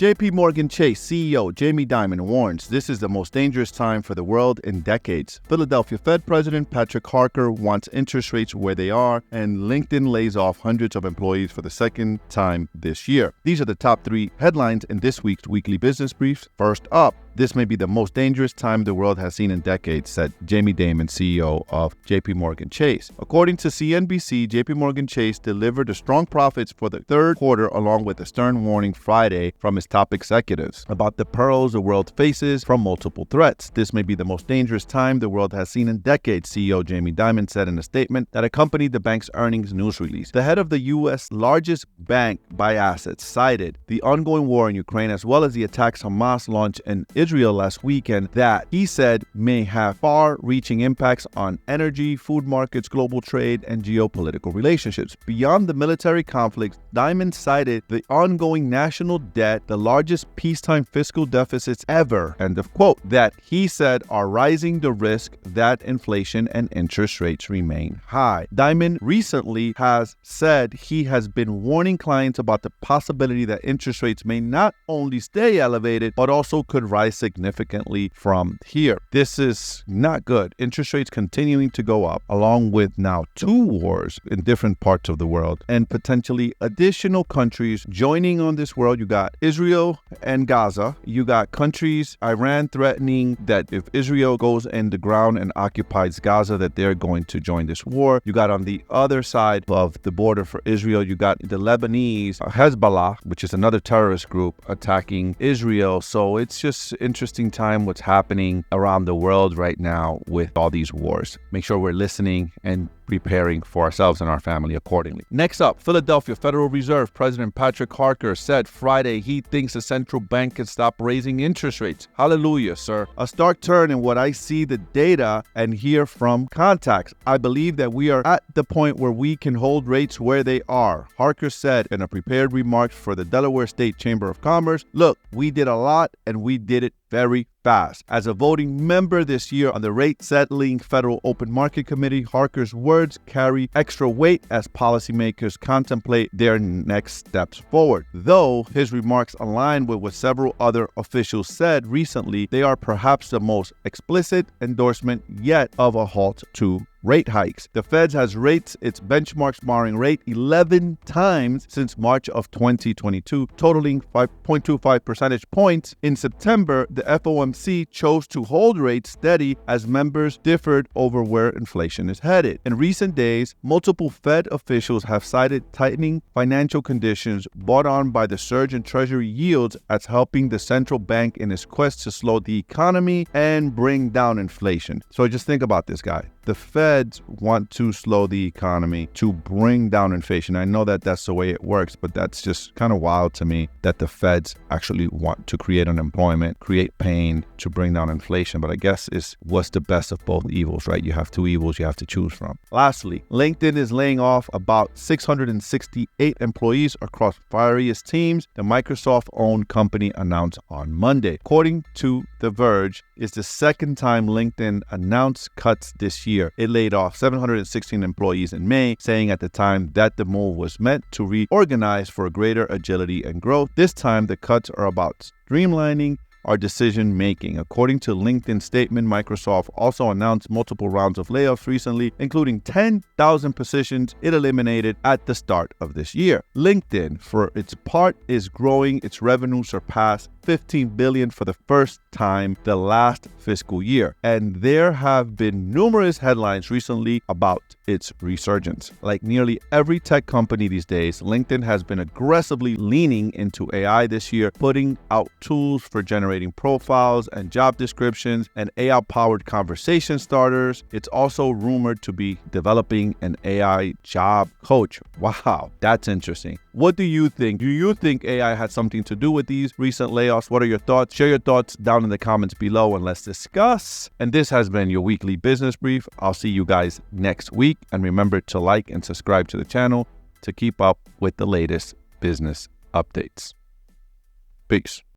JPMorgan Chase CEO Jamie Dimon warns this is the most dangerous time for the world in decades. Philadelphia Fed President Patrick Harker wants interest rates where they are, and LinkedIn lays off hundreds of employees for the second time this year. These are the top 3 headlines in this week's weekly business briefs. First up, this may be the most dangerous time the world has seen in decades, said Jamie Dimon, CEO of JPMorgan Chase. According to CNBC, JPMorgan Chase delivered a strong profits for the third quarter, along with a stern warning Friday from its top executives about the perils the world faces from multiple threats. This may be the most dangerous time the world has seen in decades, CEO Jamie Dimon said in a statement that accompanied the bank's earnings news release. The head of the U.S. largest bank by assets cited the ongoing war in Ukraine as well as the attacks Hamas launched in Israel last weekend that he said may have far-reaching impacts on energy, food markets, global trade, and geopolitical relationships. Beyond the military conflicts, Dimon cited the ongoing national debt, the largest peacetime fiscal deficits ever, end of quote, that he said are rising the risk that inflation and interest rates remain high. Dimon recently has said he has been warning clients about the possibility that interest rates may not only stay elevated, but also could rise significantly from here. This is not good. Interest rates continuing to go up, along with now 2 wars in different parts of the world and potentially additional countries joining on this world. You got Israel and Gaza. You got countries, Iran threatening that if Israel goes in the ground and occupies Gaza, that they're going to join this war. You got on the other side of the border for Israel, you got the Lebanese Hezbollah, which is another terrorist group, attacking Israel. So it's just interesting time what's happening around the world right now with all these wars. Make sure we're listening and preparing for ourselves and our family accordingly. Next up, Philadelphia Federal Reserve President Patrick Harker said Friday he thinks the central bank can stop raising interest rates. Hallelujah, sir. A stark turn in what I see the data and hear from contacts. I believe that we are at the point where we can hold rates where they are, Harker said in a prepared remark for the Delaware State Chamber of Commerce. Look, we did a lot and we did it very fast. As a voting member this year on the Rate Settling Federal Open Market Committee, Harker's words carry extra weight as policymakers contemplate their next steps forward. Though his remarks align with what several other officials said recently, they are perhaps the most explicit endorsement yet of a halt to rate hikes. The Fed has raised its benchmark borrowing rate 11 times since March of 2022, totaling 5.25 percentage points. In September, the FOMC chose to hold rates steady as members differed over where inflation is headed. In recent days, multiple Fed officials have cited tightening financial conditions brought on by the surge in Treasury yields as helping the central bank in its quest to slow the economy and bring down inflation. So just think about this, guy. The Feds want to slow the economy to bring down inflation. I know that that's the way it works, but that's just kind of wild to me that the Feds actually want to create unemployment, create pain to bring down inflation. But I guess it's what's the best of both evils, right? You have 2 evils you have to choose from. Lastly, LinkedIn is laying off about 668 employees across various teams, the Microsoft-owned company announced on Monday. According to The Verge, it's the second time LinkedIn announced cuts this year. It laid off 716 employees in May, saying at the time that the move was meant to reorganize for greater agility and growth. This time, the cuts are about streamlining our decision-making. According to LinkedIn's statement, Microsoft also announced multiple rounds of layoffs recently, including 10,000 positions it eliminated at the start of this year. LinkedIn, for its part, is growing. Its revenue surpassed $15 billion for the first time the last fiscal year. And there have been numerous headlines recently about its resurgence. Like nearly every tech company these days, LinkedIn has been aggressively leaning into AI this year, putting out tools for generating profiles and job descriptions and AI-powered conversation starters. It's also rumored to be developing an AI job coach. Wow, that's interesting. What do you think? Do you think AI had something to do with these recent layoffs? What are your thoughts? Share your thoughts down in the comments below and let's discuss. And this has been your weekly business brief. I'll see you guys next week. And remember to like and subscribe to the channel to keep up with the latest business updates. Peace.